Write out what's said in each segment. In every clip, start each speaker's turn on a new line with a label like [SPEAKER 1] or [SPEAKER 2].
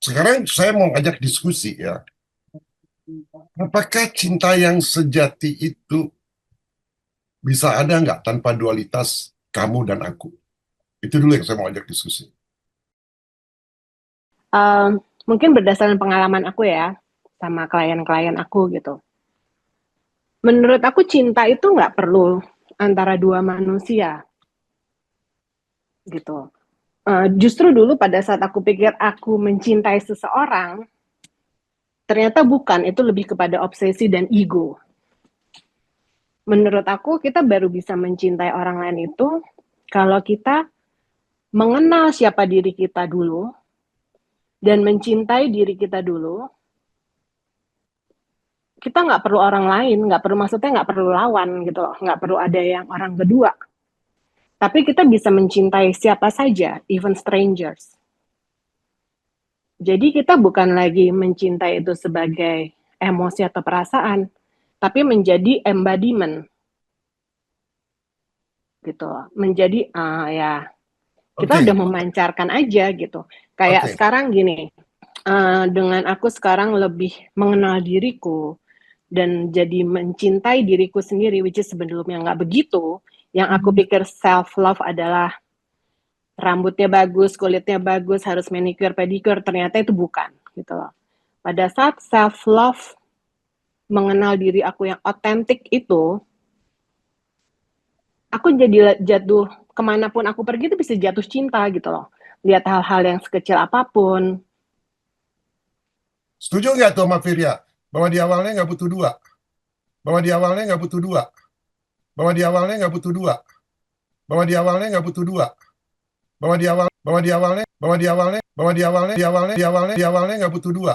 [SPEAKER 1] Sekarang saya mau ajak diskusi ya. Apakah cinta yang sejati itu bisa ada nggak tanpa dualitas kamu dan aku? Itu dulu yang saya mau ajak diskusi.
[SPEAKER 2] Em, Mungkin berdasarkan pengalaman aku ya, sama klien-klien aku gitu. Menurut aku cinta itu nggak perlu antara dua manusia gitu. Justru dulu pada saat aku pikir aku mencintai seseorang, ternyata bukan, itu lebih kepada obsesi dan ego. Menurut aku kita baru bisa mencintai orang lain itu kalau kita mengenal siapa diri kita dulu dan mencintai diri kita dulu. Kita nggak perlu orang lain, nggak perlu, maksudnya nggak perlu lawan gitu loh, nggak perlu ada yang orang kedua. Tapi kita bisa mencintai siapa saja, even strangers. Jadi kita bukan lagi mencintai itu sebagai emosi atau perasaan, tapi menjadi embodiment gitu loh. Menjadi ya kita
[SPEAKER 1] Oke,
[SPEAKER 2] udah memancarkan aja gitu. Kayak
[SPEAKER 1] oke.
[SPEAKER 2] sekarang gini, dengan aku sekarang lebih mengenal diriku dan jadi mencintai diriku sendiri, which is sebelumnya nggak begitu. Yang aku pikir self love adalah rambutnya bagus, kulitnya bagus, harus manicure, pedicure, ternyata itu bukan gitu loh. Pada saat self love, mengenal diri aku yang otentik itu, aku jadi jatuh kemanapun aku pergi itu bisa jatuh cinta gitu loh. Lihat hal-hal yang sekecil apapun.
[SPEAKER 1] Setuju nggak tuh sama Firya? Bahwa di awalnya nggak butuh dua. Bahwa di awalnya nggak butuh dua. Bahwa di awalnya nggak butuh dua. Bahwa di awalnya nggak butuh dua. Bahwa di awalnya nggak butuh dua.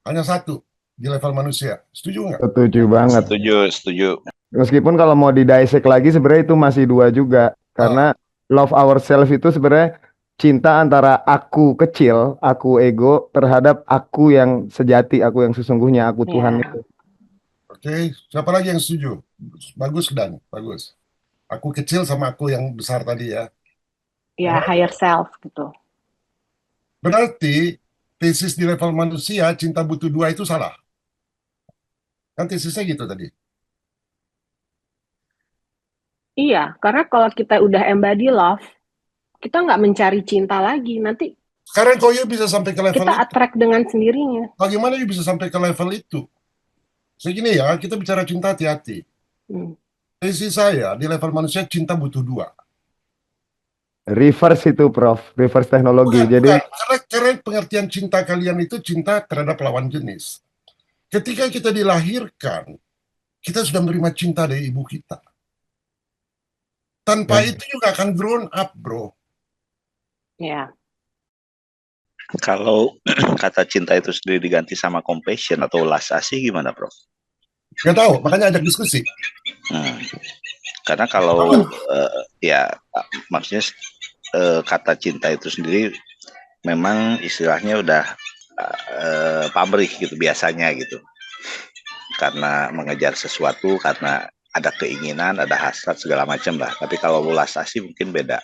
[SPEAKER 1] Hanya satu di level manusia. Setuju nggak?
[SPEAKER 3] Setuju banget.
[SPEAKER 4] Setuju, setuju.
[SPEAKER 3] Meskipun kalau mau didissect lagi sebenarnya itu masih dua juga. Karena
[SPEAKER 1] Ah,
[SPEAKER 3] love ourselves itu sebenarnya cinta antara aku kecil, aku ego terhadap aku yang sejati, aku yang sesungguhnya, aku Tuhan itu.
[SPEAKER 2] Ya,
[SPEAKER 1] oke. Siapa lagi yang setuju? Bagus dan bagus. Aku kecil sama aku yang besar tadi ya.
[SPEAKER 2] ya higher self gitu.
[SPEAKER 1] Berarti tesis di level manusia cinta butuh dua itu salah. Kan tesisnya gitu tadi.
[SPEAKER 2] Iya, karena kalau kita udah embody love, kita nggak mencari cinta lagi. Nanti
[SPEAKER 1] Sekarang kau you bisa sampai ke level
[SPEAKER 2] kita
[SPEAKER 1] itu.
[SPEAKER 2] attract dengan sendirinya.
[SPEAKER 1] Bagaimana you bisa sampai ke level itu? Segini ya, kita bicara cinta hati-hati.
[SPEAKER 2] Hmm.
[SPEAKER 1] Tesis saya di level manusia cinta butuh dua.
[SPEAKER 3] Reverse itu, Prof. Reverse teknologi.
[SPEAKER 1] Bukan,
[SPEAKER 3] Jadi
[SPEAKER 1] bukan. Karena pengertian cinta kalian itu cinta terhadap lawan jenis. Ketika kita dilahirkan, kita sudah menerima cinta dari ibu kita. Tanpa
[SPEAKER 3] ya,
[SPEAKER 1] itu juga akan grown up, bro.
[SPEAKER 2] Ya,
[SPEAKER 4] Kalau kata cinta itu sendiri diganti sama compassion atau welas asih gimana, Prof?
[SPEAKER 1] Gak tahu, makanya ajak diskusi.
[SPEAKER 4] Hmm. Karena kalau
[SPEAKER 1] Kamu,
[SPEAKER 4] ya maksudnya kata cinta itu sendiri memang istilahnya udah pamrih gitu biasanya gitu. Karena mengejar sesuatu, karena ada keinginan, ada hasrat segala macam lah. Tapi kalau welas asih mungkin beda.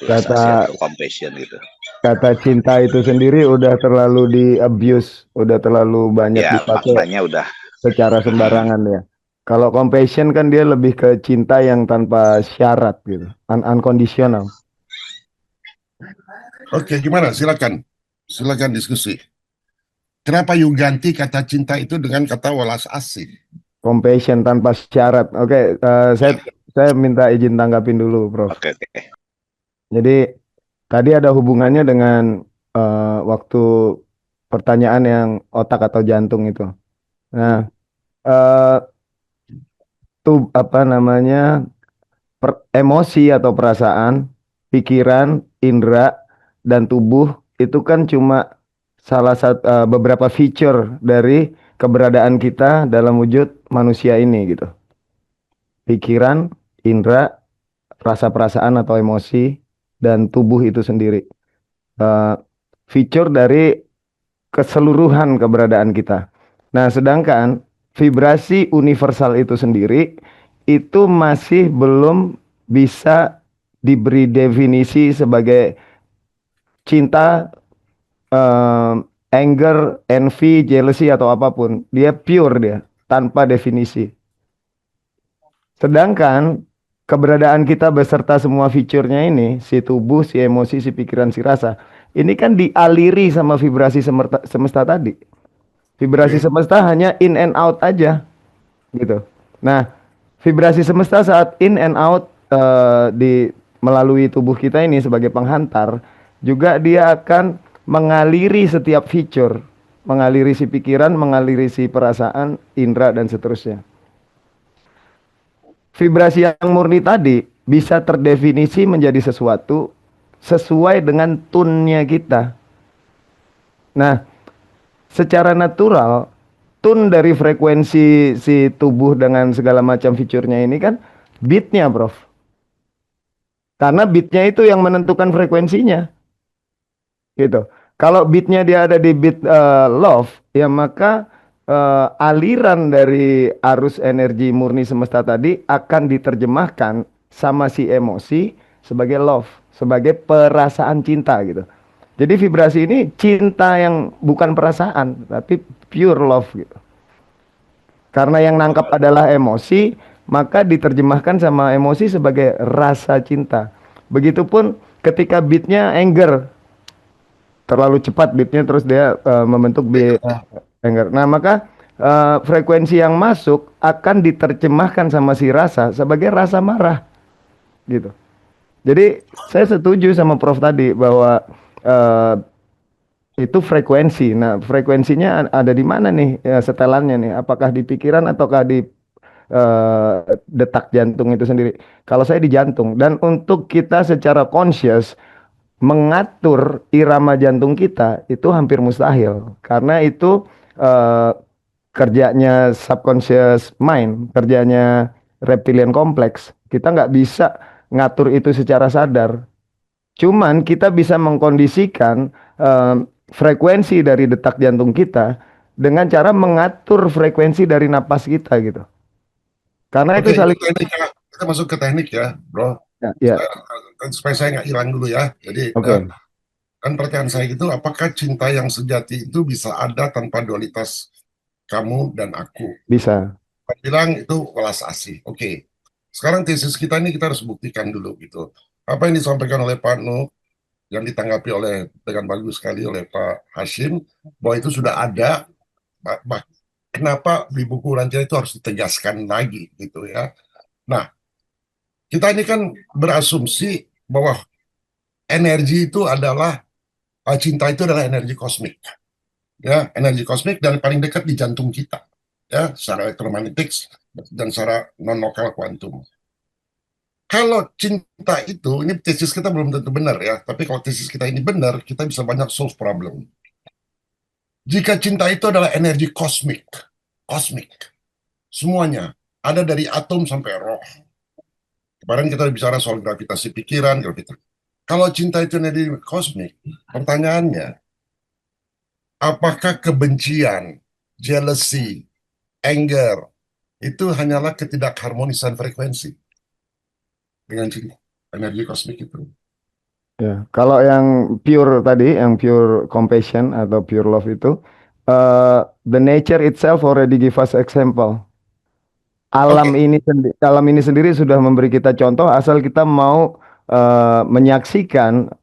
[SPEAKER 4] Welas
[SPEAKER 3] kata
[SPEAKER 4] asih atau compassion gitu.
[SPEAKER 3] kata cinta itu sendiri udah terlalu di abuse, udah terlalu banyak
[SPEAKER 4] Ya
[SPEAKER 3] dipakai
[SPEAKER 4] maknanya udah.
[SPEAKER 3] secara sembarangan ya. Kalau compassion kan dia lebih ke cinta yang tanpa syarat gitu, unconditional.
[SPEAKER 1] oke, gimana? Silakan. Silakan diskusi. Kenapa you ganti kata cinta itu dengan kata welas asih?
[SPEAKER 3] Compassion tanpa syarat. Oke, saya minta izin tanggapin dulu, Prof.
[SPEAKER 4] Oke, oke.
[SPEAKER 3] Jadi tadi ada hubungannya dengan waktu pertanyaan yang otak atau jantung itu. Nah, eh, tuh apa namanya emosi atau perasaan, pikiran, indera, dan tubuh itu kan cuma salah satu beberapa feature dari keberadaan kita dalam wujud manusia ini gitu. Pikiran, indera, rasa-perasaan atau emosi, dan tubuh itu sendiri. Eh, Feature dari keseluruhan keberadaan kita. Nah, sedangkan vibrasi universal itu sendiri itu masih belum bisa diberi definisi sebagai cinta anger, envy, jealousy atau apapun. Dia pure dia, tanpa definisi. Sedangkan keberadaan kita beserta semua fiturnya ini, si tubuh, si emosi, si pikiran, si rasa, ini kan dialiri sama vibrasi semesta tadi. Vibrasi
[SPEAKER 1] Oke.
[SPEAKER 3] semesta hanya in and out aja, gitu. Nah, vibrasi semesta saat in and out melalui tubuh kita ini sebagai penghantar, juga dia akan mengaliri setiap fitur, mengaliri si pikiran, mengaliri si perasaan, indera dan seterusnya. Vibrasi yang murni tadi bisa terdefinisi menjadi sesuatu sesuai dengan tune-nya kita. Nah, secara natural, tune dari frekuensi si tubuh dengan segala macam fiturnya ini kan beatnya, Prof. Karena beatnya itu yang menentukan frekuensinya, gitu. Kalau beatnya dia ada di beat love, ya maka aliran dari arus energi murni semesta tadi akan diterjemahkan sama si emosi sebagai love, sebagai perasaan cinta gitu. Jadi vibrasi ini cinta yang bukan perasaan, tapi pure love gitu. Karena yang nangkap adalah emosi, maka diterjemahkan sama emosi sebagai rasa cinta. Begitupun ketika beatnya anger, terlalu cepat beatnya terus dia membentuk beat anger. Nah, maka frekuensi yang masuk akan diterjemahkan sama si rasa sebagai rasa marah gitu. Jadi saya setuju sama Prof tadi bahwa eh, itu frekuensi. Nah, frekuensinya ada di mana nih ya, setelannya nih? Apakah di pikiran ataukah di detak jantung itu sendiri? Kalau saya di jantung. Dan untuk kita secara conscious mengatur irama jantung kita itu hampir mustahil karena itu eh, kerjanya subconscious mind, kerjanya reptilian kompleks. Kita nggak bisa ngatur itu secara sadar. Cuman kita bisa mengkondisikan eh, frekuensi dari detak jantung kita dengan cara mengatur frekuensi dari napas kita gitu. Karena itu
[SPEAKER 1] Oke, itu
[SPEAKER 3] saling
[SPEAKER 1] teknik ya. Kita masuk ke teknik ya, bro.
[SPEAKER 3] ya, ya.
[SPEAKER 1] Supaya saya nggak hilang dulu ya. Jadi
[SPEAKER 3] Oke,
[SPEAKER 1] kan pertanyaan saya itu, apakah cinta yang sejati itu bisa ada tanpa dualitas kamu dan aku?
[SPEAKER 3] bisa.
[SPEAKER 1] Saya bilang itu welas asih. Oke. Sekarang tesis kita ini kita harus buktikan dulu gitu. Apa yang disampaikan oleh Pak Nuh, yang ditanggapi oleh dengan bagus sekali oleh Pak Hashim, bahwa itu sudah ada. Kenapa di buku Rancang itu harus ditegaskan lagi gitu ya. Nah, kita ini kan berasumsi bahwa energi itu adalah cinta itu adalah energi kosmik, ya, energi kosmik dan paling dekat di jantung kita, ya, secara elektromagnetik dan secara non lokal kuantum. Kalau cinta itu, ini tesis kita belum tentu benar ya, tapi kalau tesis kita ini benar, kita bisa banyak solve problem. Jika cinta itu adalah energi kosmik, kosmik, semuanya ada dari atom sampai roh. Kemarin kita bicara soal gravitasi pikiran, gravitasi. Kalau cinta itu energi kosmik, pertanyaannya, apakah kebencian, jealousy, anger, itu hanyalah ketidakharmonisan frekuensi dengan cinta, energi kosmik itu?
[SPEAKER 3] Ya, kalau yang pure tadi, yang pure compassion atau pure love itu, the nature itself already give us example.
[SPEAKER 1] Oke,
[SPEAKER 3] Alam ini sendiri sudah memberi kita contoh, asal kita mau menyaksikan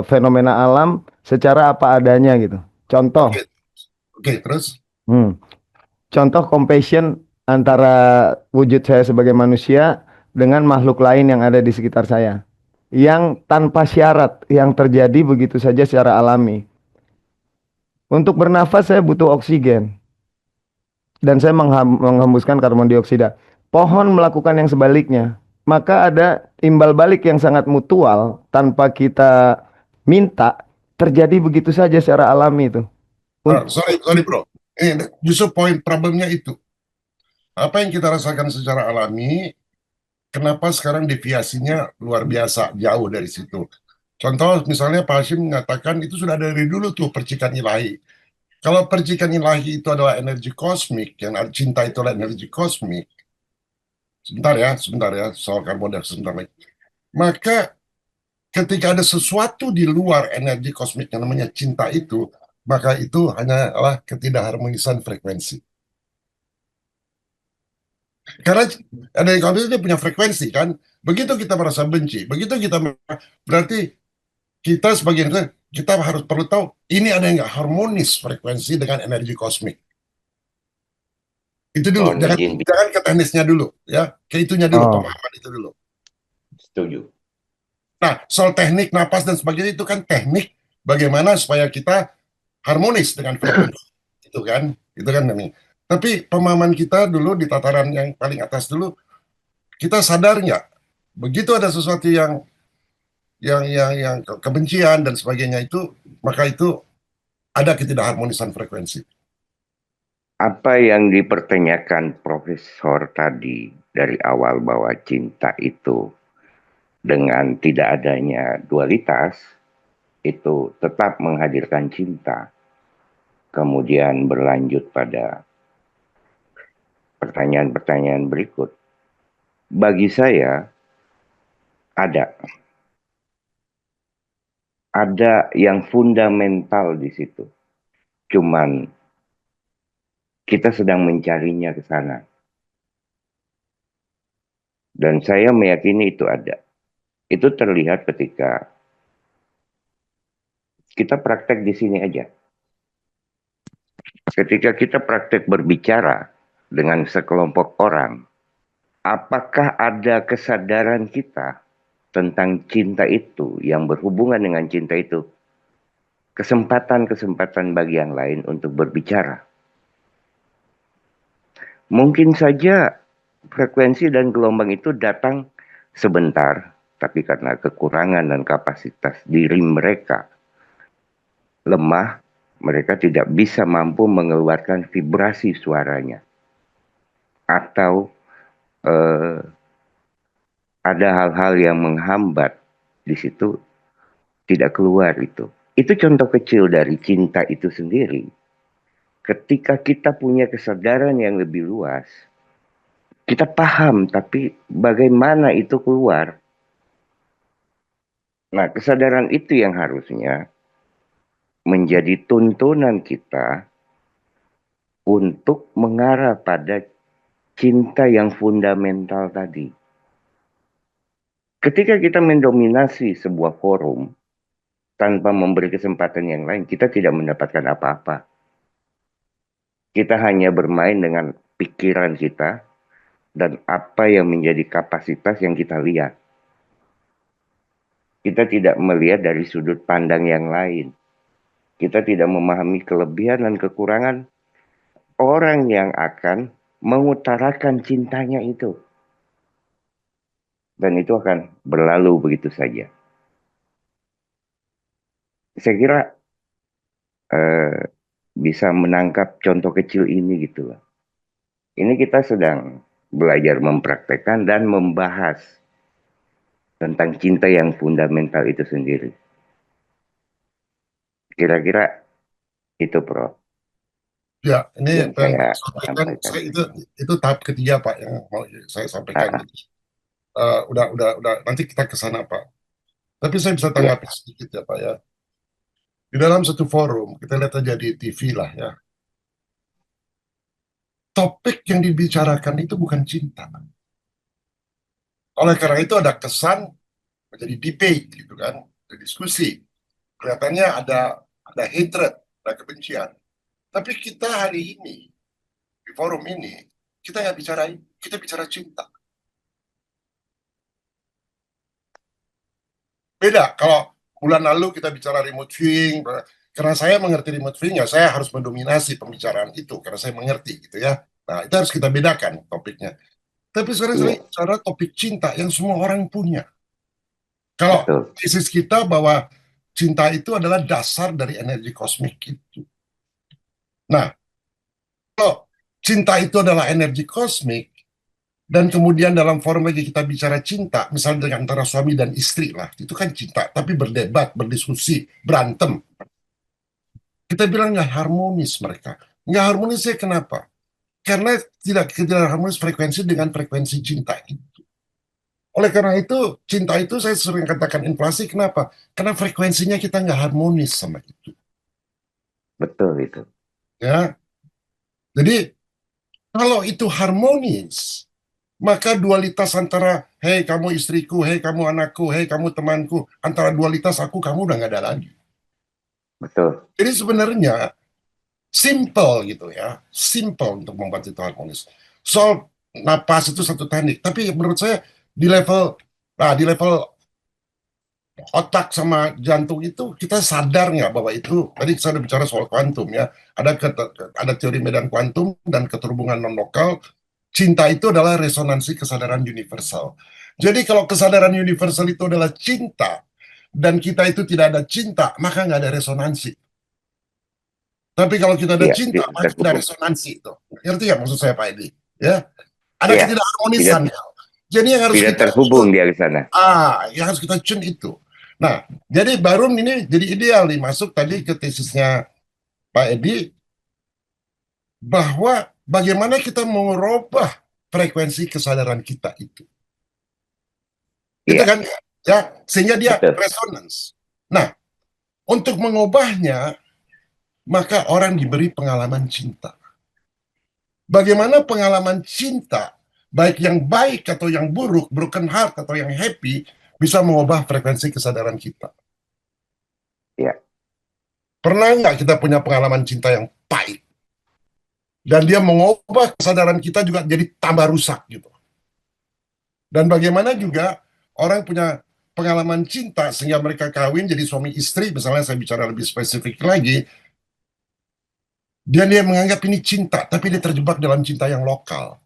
[SPEAKER 3] fenomena alam secara apa adanya gitu.
[SPEAKER 1] oke,
[SPEAKER 3] Contoh,
[SPEAKER 1] oke, terus?
[SPEAKER 3] hmm, contoh compassion antara wujud saya sebagai manusia dengan makhluk lain yang ada di sekitar saya, yang tanpa syarat, yang terjadi begitu saja secara alami. Untuk bernafas saya butuh oksigen dan saya menghembuskan karbon dioksida. Pohon melakukan yang sebaliknya. Maka ada imbal balik yang sangat mutual tanpa kita minta terjadi begitu saja secara alami itu.
[SPEAKER 1] Sorry, sorry bro. Ini justru poin problemnya itu. Apa yang kita rasakan secara alami, kenapa sekarang deviasinya luar biasa, jauh dari situ. Contoh misalnya Pak Hashim mengatakan itu sudah dari dulu tuh percikan ilahi. Kalau percikan ilahi itu adalah energi kosmik, yang cinta itu adalah energi kosmik, sebentar ya, soal karbon dioksida sebentar lagi. Maka ketika ada sesuatu di luar energi kosmik yang namanya cinta itu, maka itu hanyalah ketidakharmonisan frekuensi. Karena energi kosmik itu punya frekuensi kan. Begitu kita merasa benci, begitu kita berarti kita sebagai kita harus perlu tahu ini ada yang nggak harmonis frekuensi dengan energi kosmik. Itu dulu,
[SPEAKER 5] Mohon izin,
[SPEAKER 1] jangan ke teknisnya dulu, ya, ke itunya dulu,
[SPEAKER 3] Oh.
[SPEAKER 1] pemahaman itu dulu.
[SPEAKER 5] setuju.
[SPEAKER 1] Nah, soal teknik napas dan sebagainya itu kan teknik bagaimana supaya kita harmonis dengan frekuensi itu kan ini. Tapi pemahaman kita dulu di tataran yang paling atas dulu, kita sadar nggak begitu ada sesuatu yang kebencian dan sebagainya itu, maka itu ada ketidakharmonisan frekuensi.
[SPEAKER 5] Apa yang dipertanyakan Profesor tadi dari awal bahwa cinta itu dengan tidak adanya dualitas itu tetap menghadirkan cinta. Kemudian berlanjut pada pertanyaan-pertanyaan berikut. Bagi saya ada yang fundamental di situ. Cuman kita sedang mencarinya ke sana. Dan saya meyakini itu ada. Itu terlihat ketika kita praktek di sini aja. Ketika kita praktek berbicara dengan sekelompok orang, apakah ada kesadaran kita tentang cinta itu yang berhubungan dengan cinta itu? Kesempatan-kesempatan bagi yang lain untuk berbicara. Mungkin saja frekuensi dan gelombang itu datang sebentar, tapi karena kekurangan dan kapasitas diri mereka lemah, mereka tidak bisa mampu mengeluarkan vibrasi suaranya. Atau ada hal-hal yang menghambat di situ tidak keluar itu. Itu contoh kecil dari cinta itu sendiri. Ketika kita punya kesadaran yang lebih luas, kita paham, tapi bagaimana itu keluar? Nah, kesadaran itu yang harusnya menjadi tuntunan kita untuk mengarah pada cinta yang fundamental tadi. Ketika kita mendominasi sebuah forum tanpa memberi kesempatan yang lain, kita tidak mendapatkan apa-apa. Kita hanya bermain dengan pikiran kita dan apa yang menjadi kapasitas yang kita lihat. Kita tidak melihat dari sudut pandang yang lain. Kita tidak memahami kelebihan dan kekurangan orang yang akan mengutarakan cintanya itu. Dan itu akan berlalu begitu saja. Saya kira bisa menangkap contoh kecil ini gitu loh. Ini kita sedang belajar mempraktekkan dan membahas tentang cinta yang fundamental itu sendiri. Kira-kira itu, Prof.
[SPEAKER 1] Ya, ini
[SPEAKER 5] yang saya
[SPEAKER 1] sampaikan,
[SPEAKER 5] sampaikan.
[SPEAKER 1] itu tahap ketiga Pak yang mau saya sampaikan. Udah nanti kita ke sana Pak. Tapi saya bisa tanggapi sedikit ya Pak ya. Di dalam satu forum, kita lihat aja di TV lah ya. Topik yang dibicarakan itu bukan cinta. Oleh karena itu ada kesan menjadi debate gitu kan, ada diskusi. Kelihatannya ada hatred, ada kebencian. Tapi kita hari ini di forum ini kita nggak bicara, kita bicara cinta. Beda kalau bulan lalu kita bicara remote viewing, karena saya mengerti remote viewing ya saya harus mendominasi pembicaraan itu karena saya mengerti gitu ya. Nah itu harus kita bedakan topiknya. Tapi sekarang saya bicara topik cinta yang semua orang punya. Kalau tesis kita bahwa cinta itu adalah dasar dari energi kosmik itu. Nah, kalau cinta itu adalah energi kosmik, dan kemudian dalam forum lagi kita bicara cinta, misalnya dengan antara suami dan istri lah, itu kan cinta, tapi berdebat, berdiskusi, berantem. Kita bilang nggak harmonis mereka. Nggak harmonisnya kenapa? Karena tidak harmonis frekuensi dengan frekuensi cinta itu. Oleh karena itu, cinta itu saya sering katakan inflasi. Kenapa? Karena frekuensinya kita nggak harmonis sama itu.
[SPEAKER 5] Betul itu.
[SPEAKER 1] Ya, jadi kalau itu harmonis, maka dualitas antara hei kamu istriku, hei kamu anakku, hei kamu temanku, antara dualitas aku kamu udah nggak ada lagi.
[SPEAKER 5] Betul.
[SPEAKER 1] Jadi sebenarnya simple gitu ya, simple untuk membuat itu harmonis. Soal napas itu satu teknik, tapi menurut saya di level otak sama jantung itu kita sadar nggak bahwa itu tadi saya udah bicara soal kuantum ya, ada teori medan kuantum dan keterhubungan non lokal. Cinta itu adalah resonansi kesadaran universal. Jadi kalau kesadaran universal itu adalah cinta dan kita itu tidak ada cinta, maka nggak ada resonansi. Tapi kalau kita ada
[SPEAKER 5] Iya,
[SPEAKER 1] cinta,
[SPEAKER 5] tidak
[SPEAKER 1] maka ada
[SPEAKER 5] terhubung.
[SPEAKER 1] resonansi itu. Ngerti ya maksud saya Pak Edi? Ya, ada
[SPEAKER 5] Iya,
[SPEAKER 1] ketidakharmonisan.
[SPEAKER 5] tidak
[SPEAKER 1] Jadi yang harus
[SPEAKER 5] tidak
[SPEAKER 1] kita
[SPEAKER 5] terhubung dia ke sana.
[SPEAKER 1] yang harus kita tune itu. Nah, jadi Barum ini jadi ideal nih masuk tadi ke tesisnya Pak Edi bahwa bagaimana kita mengubah frekuensi kesadaran kita itu. Gitu
[SPEAKER 5] Iya,
[SPEAKER 1] kan? Ya, sehingga dia
[SPEAKER 5] betul.
[SPEAKER 1] resonance. Nah, untuk mengubahnya, maka orang diberi pengalaman cinta. Bagaimana pengalaman cinta, baik yang baik atau yang buruk, broken heart atau yang happy, bisa mengubah frekuensi kesadaran kita.
[SPEAKER 5] Iya,
[SPEAKER 1] Pernah nggak kita punya pengalaman cinta yang pahit? Dan dia mengubah kesadaran kita juga jadi tambah rusak gitu. Dan bagaimana juga orang punya pengalaman cinta sehingga mereka kawin jadi suami istri, misalnya saya bicara lebih spesifik lagi, dia menganggap ini cinta, tapi dia terjebak dalam cinta yang lokal.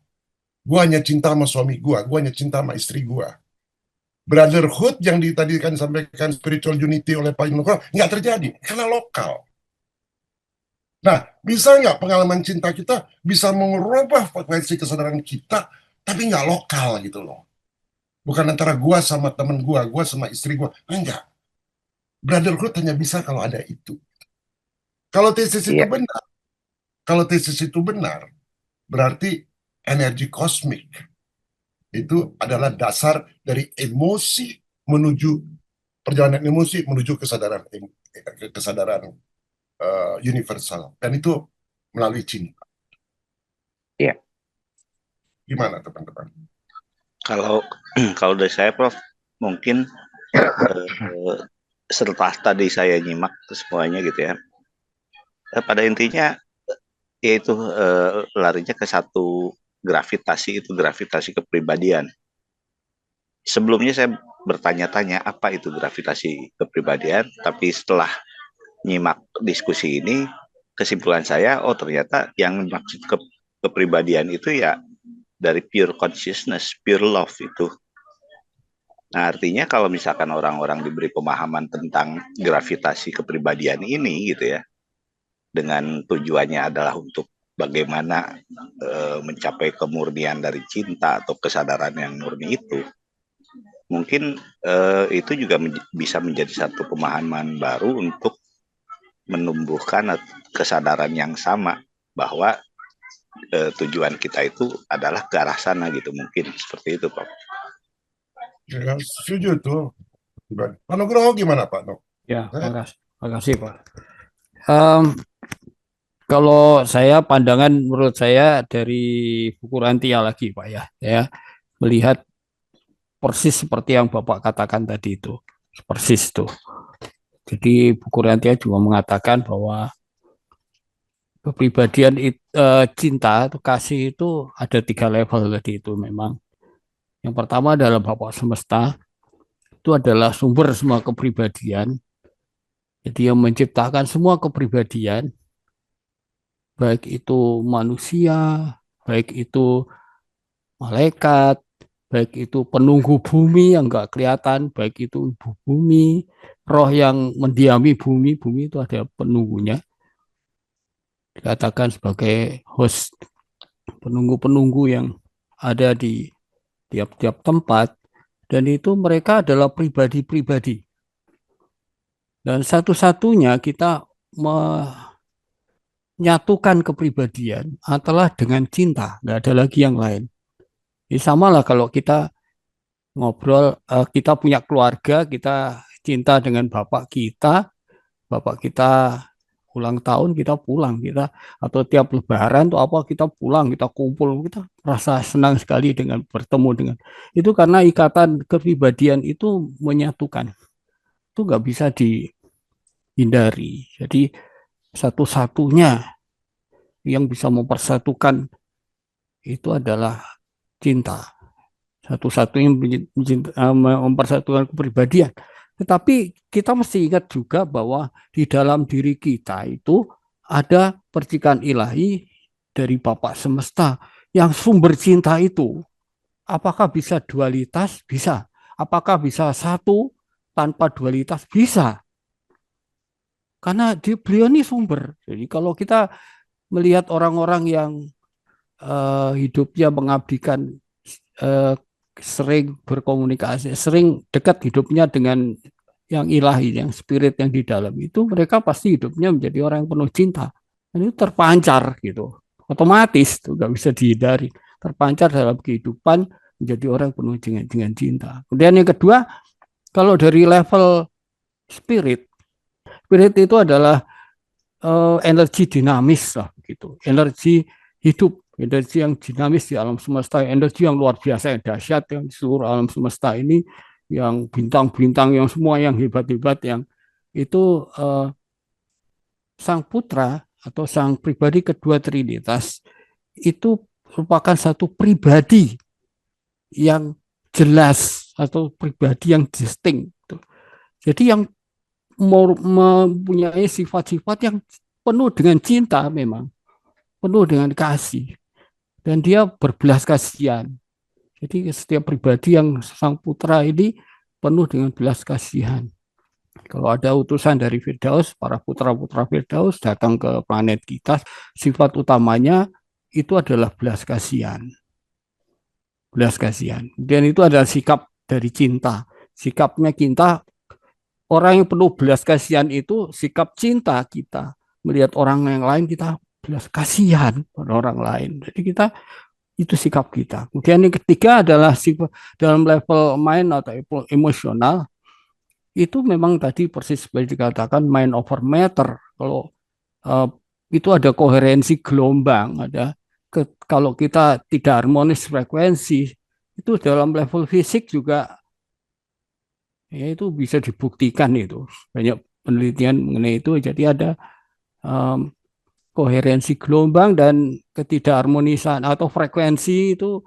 [SPEAKER 1] Gua hanya cinta sama suami gua hanya cinta sama istri gua. Brotherhood yang tadi kan disampaikan spiritual unity oleh Pak Yunus nggak terjadi karena lokal. Nah, bisa nggak pengalaman cinta kita bisa mengubah frekuensi kesadaran kita, tapi nggak lokal gitu loh. Bukan antara gua sama temen gua sama istri gua, enggak. Brotherhood hanya bisa kalau ada itu. Kalau tesis itu
[SPEAKER 5] iya,
[SPEAKER 1] benar, berarti energi kosmik itu adalah dasar dari emosi menuju perjalanan emosi menuju kesadaran universal, dan itu melalui cinta.
[SPEAKER 5] iya.
[SPEAKER 1] Gimana teman-teman?
[SPEAKER 4] Kalau kalau dari saya, Prof, mungkin setelah tadi saya nyimak semuanya gitu ya, pada intinya yaitu larinya ke satu gravitasi, itu gravitasi kepribadian. Sebelumnya saya bertanya-tanya apa itu gravitasi kepribadian, tapi setelah nyimak diskusi ini, kesimpulan saya, oh ternyata yang maksud kepribadian itu ya dari pure consciousness, pure love itu. Nah, artinya kalau misalkan orang-orang diberi pemahaman tentang gravitasi kepribadian ini gitu ya, dengan tujuannya adalah untuk bagaimana mencapai kemurnian dari cinta atau kesadaran yang murni itu, mungkin itu juga bisa menjadi satu pemahaman baru untuk menumbuhkan kesadaran yang sama bahwa tujuan kita itu adalah ke arah sana gitu, mungkin seperti itu, Pak.
[SPEAKER 1] Ya, setuju tuh. Pak Nugroho gimana Pak Nuk?
[SPEAKER 6] Ya, makasih Pak. Kalau saya pandangan menurut saya dari buku Rantia lagi Pak ya melihat persis seperti yang Bapak katakan tadi itu, persis tuh. Jadi buku Rantia juga mengatakan bahwa kepribadian cinta atau kasih itu ada 3 level tadi itu memang. Yang pertama adalah Bapak semesta, itu adalah sumber semua kepribadian. Jadi yang menciptakan semua kepribadian, baik itu manusia, baik itu malaikat, baik itu penunggu bumi yang enggak kelihatan, baik itu ibu bumi, roh yang mendiami bumi, bumi itu ada penunggunya. Dikatakan sebagai host, penunggu-penunggu yang ada di tiap-tiap tempat, dan itu mereka adalah pribadi-pribadi. Dan satu-satunya kita menyatukan kepribadian adalah dengan cinta, nggak ada lagi yang lain. Ini sama lah kalau kita ngobrol, kita punya keluarga, kita cinta dengan bapak kita ulang tahun kita pulang, kita atau tiap lebaran tuh apa kita pulang, kita kumpul, kita rasa senang sekali dengan bertemu dengan itu, karena ikatan kepribadian itu menyatukan, itu nggak bisa dihindari. Jadi satu-satunya yang bisa mempersatukan itu adalah cinta, satu-satunya mempersatukan kepribadian. Tetapi kita mesti ingat juga bahwa di dalam diri kita itu ada percikan ilahi dari Bapa Semesta yang sumber cinta itu. Apakah bisa dualitas? Bisa. Apakah bisa satu tanpa dualitas? Bisa. Karena beliau ini sumber. Jadi kalau kita melihat orang-orang yang hidupnya mengabdikan, sering berkomunikasi, sering dekat hidupnya dengan yang ilahi, yang spirit yang di dalam itu, mereka pasti hidupnya menjadi orang yang penuh cinta. Dan itu terpancar gitu, otomatis tuh nggak bisa dihindari, terpancar dalam kehidupan menjadi orang penuh dengan cinta. Kemudian yang kedua, kalau dari level spirit itu adalah energi dinamis lah gitu, energi hidup, energi yang dinamis di alam semesta, energi yang luar biasa, yang dahsyat, yang di seluruh alam semesta ini, yang bintang-bintang, yang semua yang hebat-hebat, yang itu sang putra atau sang pribadi kedua Trinitas itu merupakan satu pribadi yang jelas atau pribadi yang distinct. Jadi yang mempunyai sifat-sifat yang penuh dengan cinta, memang penuh dengan kasih, dan dia berbelas kasihan. Jadi setiap pribadi yang sang putra ini penuh dengan belas kasihan. Kalau ada utusan dari Firdaus, para putra-putra Firdaus datang ke planet kita, sifat utamanya itu adalah belas kasihan. Belas kasihan. Dan itu adalah sikap dari cinta. Sikapnya cinta, orang yang penuh belas kasihan itu sikap cinta kita. Melihat orang yang lain, kita belas kasihan pada orang lain. Jadi kita, itu sikap kita. Kemudian yang ketiga adalah sifat dalam level mind atau emosional. Itu memang tadi persis seperti dikatakan mind over matter. Kalau itu ada koherensi gelombang, ada kalau kita tidak harmonis frekuensi, itu dalam level fisik juga ya itu bisa dibuktikan, itu banyak penelitian mengenai itu. Jadi ada koherensi gelombang dan ketidakharmonisan atau frekuensi itu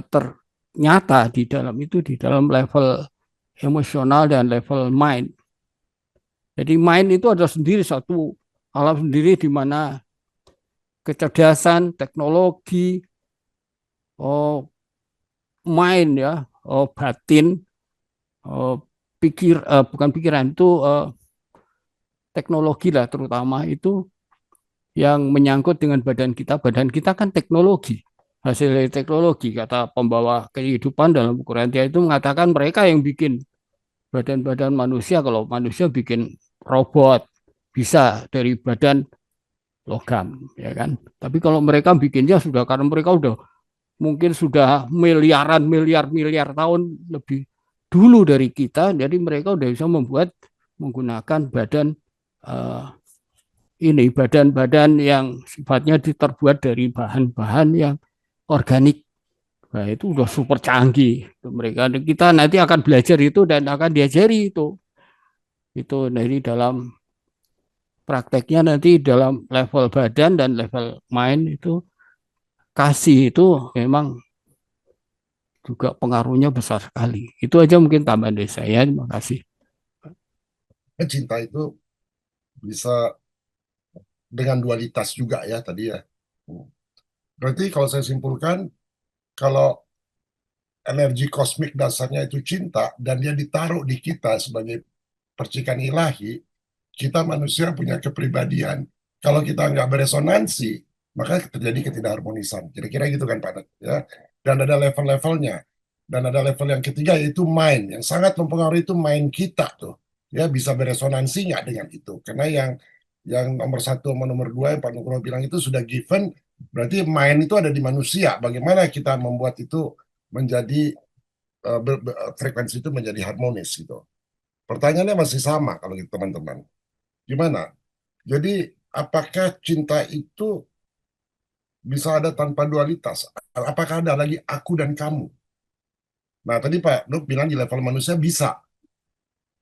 [SPEAKER 6] ternyata di dalam itu, di dalam level emosional dan level mind. Jadi mind itu adalah sendiri satu alam sendiri di mana kecerdasan, teknologi, mind ya, batin, bukan pikiran, itu teknologi lah terutama, itu yang menyangkut dengan badan kita. Badan kita kan teknologi, hasil dari teknologi. Kata pembawa kehidupan dalam buku Rantia itu mengatakan mereka yang bikin badan-badan manusia. Kalau manusia bikin robot bisa dari badan logam, ya kan. Tapi kalau mereka bikinnya sudah, karena mereka udah mungkin sudah miliar tahun lebih dulu dari kita, jadi mereka udah bisa membuat menggunakan badan ini, badan-badan yang sifatnya terbuat dari bahan-bahan yang organik. Nah, itu udah super canggih. Mereka, kita nanti akan belajar itu dan akan diajari itu. Itu dari dalam prakteknya nanti dalam level badan dan level mind itu, kasih itu memang juga pengaruhnya besar sekali. Itu aja mungkin tambahan dari saya. Terima kasih.
[SPEAKER 1] Cinta itu bisa dengan dualitas juga ya tadi ya. Berarti kalau saya simpulkan, kalau energi kosmik dasarnya itu cinta dan dia ditaruh di kita sebagai percikan ilahi, kita manusia punya kepribadian. Kalau kita nggak beresonansi, maka terjadi ketidakharmonisan. Kira-kira gitu kan Pak Nat, ya. Dan ada level-levelnya. Dan ada level yang ketiga yaitu mind. Yang sangat mempengaruhi itu mind kita tuh. Ya, bisa beresonansi nggak dengan itu. Karena yang nomor satu sama nomor dua yang Pak Nugroho bilang itu sudah given. Berarti mind itu ada di manusia. Bagaimana kita membuat itu menjadi frekuensi itu menjadi harmonis gitu. Pertanyaannya masih sama kalau gitu teman-teman. Gimana? Jadi apakah cinta itu bisa ada tanpa dualitas? Apakah ada lagi aku dan kamu? Nah, tadi Pak Nuk bilang di level manusia bisa.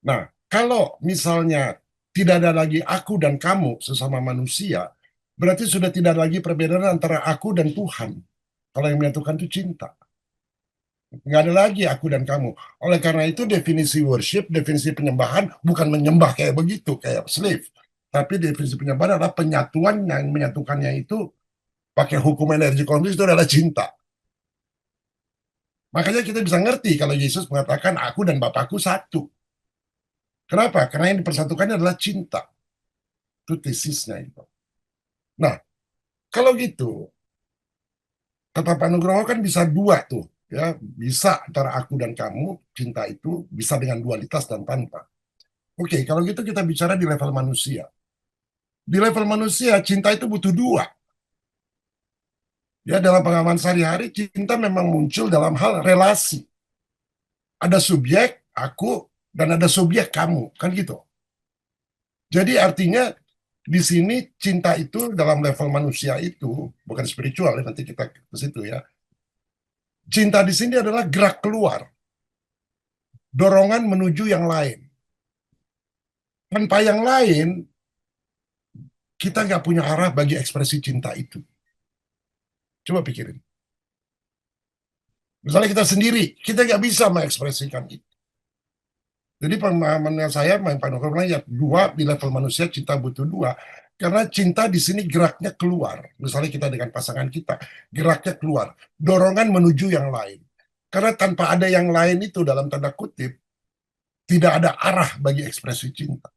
[SPEAKER 1] Nah, kalau misalnya tidak ada lagi aku dan kamu sesama manusia, berarti sudah tidak ada lagi perbedaan antara aku dan Tuhan. Kalau yang menyatukan itu cinta. Nggak ada lagi aku dan kamu. Oleh karena itu definisi worship, definisi penyembahan bukan menyembah kayak begitu, kayak slave. Tapi definisi penyembahan adalah penyatuan yang menyatukannya itu pakai hukum energi kosmis itu adalah cinta. Makanya kita bisa ngerti kalau Yesus mengatakan aku dan Bapakku satu. Kenapa? Karena yang dipersatukannya adalah cinta. Itu tesisnya itu. Nah, kalau gitu, kata Pak Nugroho kan bisa dua tuh. Ya, bisa antara aku dan kamu, cinta itu bisa dengan dualitas dan tanpa. Oke, kalau gitu kita bicara di level manusia. Di level manusia, cinta itu butuh dua. Ya, dalam pengalaman sehari-hari, cinta memang muncul dalam hal relasi. Ada subjek, aku, dan ada subjek kamu. Kan gitu. Jadi artinya di sini cinta itu dalam level manusia itu, bukan spiritual, ya, nanti kita ke situ ya. Cinta di sini adalah gerak keluar. Dorongan menuju yang lain. Tanpa yang lain, kita nggak punya arah bagi ekspresi cinta itu. Coba pikirin. Misalnya kita sendiri, kita nggak bisa mengekspresikan itu. Jadi pemahamannya saya, main panoramanya ya dua di level manusia cinta butuh dua. Karena cinta di sini geraknya keluar. Misalnya kita dengan pasangan kita, geraknya keluar. Dorongan menuju yang lain. Karena tanpa ada yang lain itu dalam tanda kutip, tidak ada arah bagi ekspresi cinta.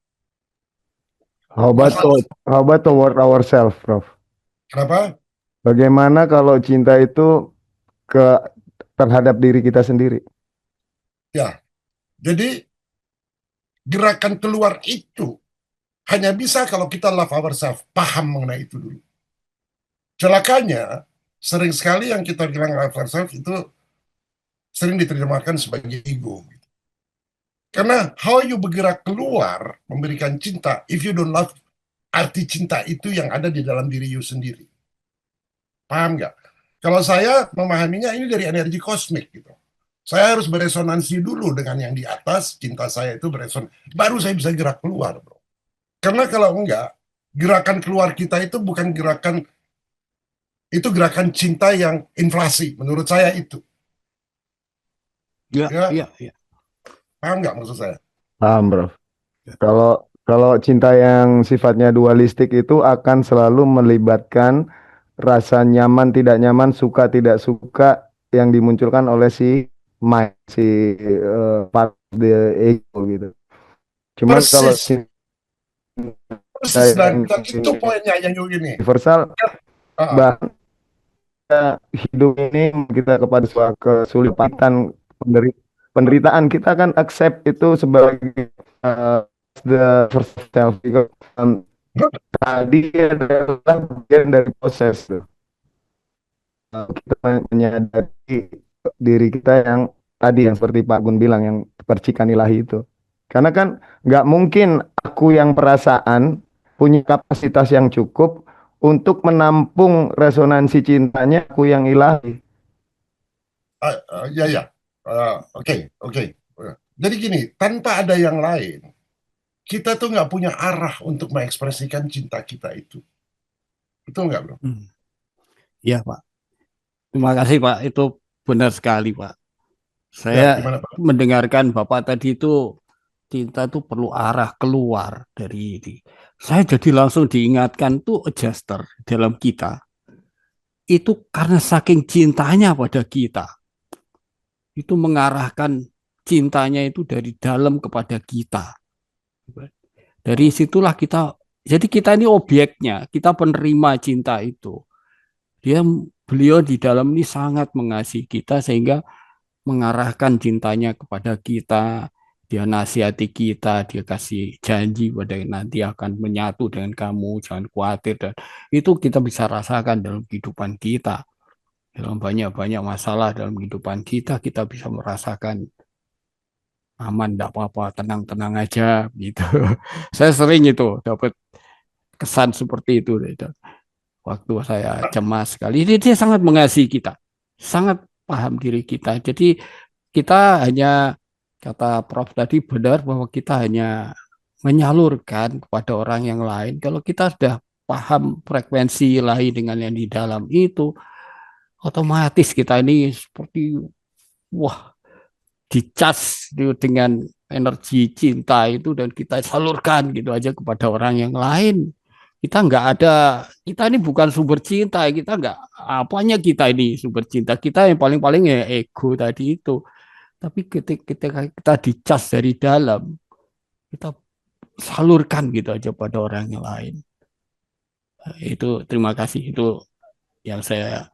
[SPEAKER 3] How about toward ourselves, Prof?
[SPEAKER 1] Kenapa?
[SPEAKER 3] Bagaimana kalau cinta itu terhadap diri kita sendiri?
[SPEAKER 1] Ya, jadi gerakan keluar itu hanya bisa kalau kita love ourselves, paham mengenai itu dulu. Celakanya, sering sekali yang kita bilang love ourselves itu sering diterjemahkan sebagai ego. Karena how you bergerak keluar, memberikan cinta, if you don't love, arti cinta itu yang ada di dalam diri you sendiri. Paham nggak? Kalau saya memahaminya ini dari energi kosmik gitu. Saya harus beresonansi dulu dengan yang di atas, cinta saya itu bereson, baru saya bisa gerak keluar, bro. Karena kalau enggak, gerakan keluar kita itu bukan gerakan, itu gerakan cinta yang inflasi, menurut saya itu.
[SPEAKER 6] Ya,
[SPEAKER 1] Ya,
[SPEAKER 6] ya, ya.
[SPEAKER 1] paham nggak maksud saya?
[SPEAKER 3] Paham, Prof. Kalau cinta yang sifatnya dualistik itu akan selalu melibatkan rasa nyaman tidak nyaman, suka tidak suka yang dimunculkan oleh si mind, si part of the ego gitu. Cuman kalau
[SPEAKER 1] Persis,
[SPEAKER 3] cinta
[SPEAKER 1] persis, dan
[SPEAKER 3] yang
[SPEAKER 1] itu poinnya yang gini.
[SPEAKER 3] universal,
[SPEAKER 1] Ah,
[SPEAKER 3] bahkan hidup ini kita kepada sebuah kesulitan, penderitaan, kita akan accept itu sebagai the first self, because tadi adalah bagian dari proses tuh. Kita menyadari diri kita yang tadi yang seperti Pak Gun bilang, yang percikan ilahi itu. Karena kan nggak mungkin aku yang perasaan punya kapasitas yang cukup untuk menampung resonansi cintanya aku yang ilahi.
[SPEAKER 1] ya, ya. Oke. Jadi gini, tanpa ada yang lain, kita tuh nggak punya arah untuk mengekspresikan cinta kita itu. Betul nggak, bro?
[SPEAKER 6] Ya, Pak. Terima kasih, Pak. Itu benar sekali, Pak.
[SPEAKER 1] Ya,
[SPEAKER 6] Saya
[SPEAKER 1] gimana, Pak?
[SPEAKER 6] mendengarkan Bapak tadi itu cinta itu perlu arah keluar dari ini. Saya jadi langsung diingatkan tuh adjuster dalam kita. Itu karena saking cintanya pada kita. Itu mengarahkan cintanya itu dari dalam kepada kita. Dari situlah kita, jadi kita ini objeknya, kita penerima cinta itu. Beliau di dalam ini sangat mengasihi kita sehingga mengarahkan cintanya kepada kita. Dia nasihati kita, dia kasih janji pada nanti akan menyatu dengan kamu, jangan khawatir, dan itu kita bisa rasakan dalam kehidupan kita. dalam banyak-banyak masalah dalam kehidupan kita, kita bisa merasakan aman, tidak apa-apa, tenang-tenang aja gitu. Saya sering itu dapat kesan seperti itu gitu. Waktu saya cemas sekali, dia sangat mengasihi kita, sangat paham diri kita. Jadi kita hanya, kata Prof tadi benar, bahwa kita hanya menyalurkan kepada orang yang lain. Kalau kita sudah paham frekuensi lain dengan yang di dalam itu, otomatis kita ini seperti wah, dicas dengan energi cinta itu, dan kita salurkan gitu aja kepada orang yang lain. Kita nggak ada, kita ini bukan sumber cinta, kita nggak apanya, kita ini sumber cinta kita yang paling-paling ya ego tadi itu. Tapi ketika kita dicas dari dalam, kita salurkan gitu aja pada orang yang lain. Itu terima kasih, itu yang saya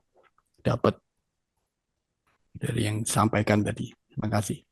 [SPEAKER 6] dapat dari yang disampaikan tadi. Terima kasih.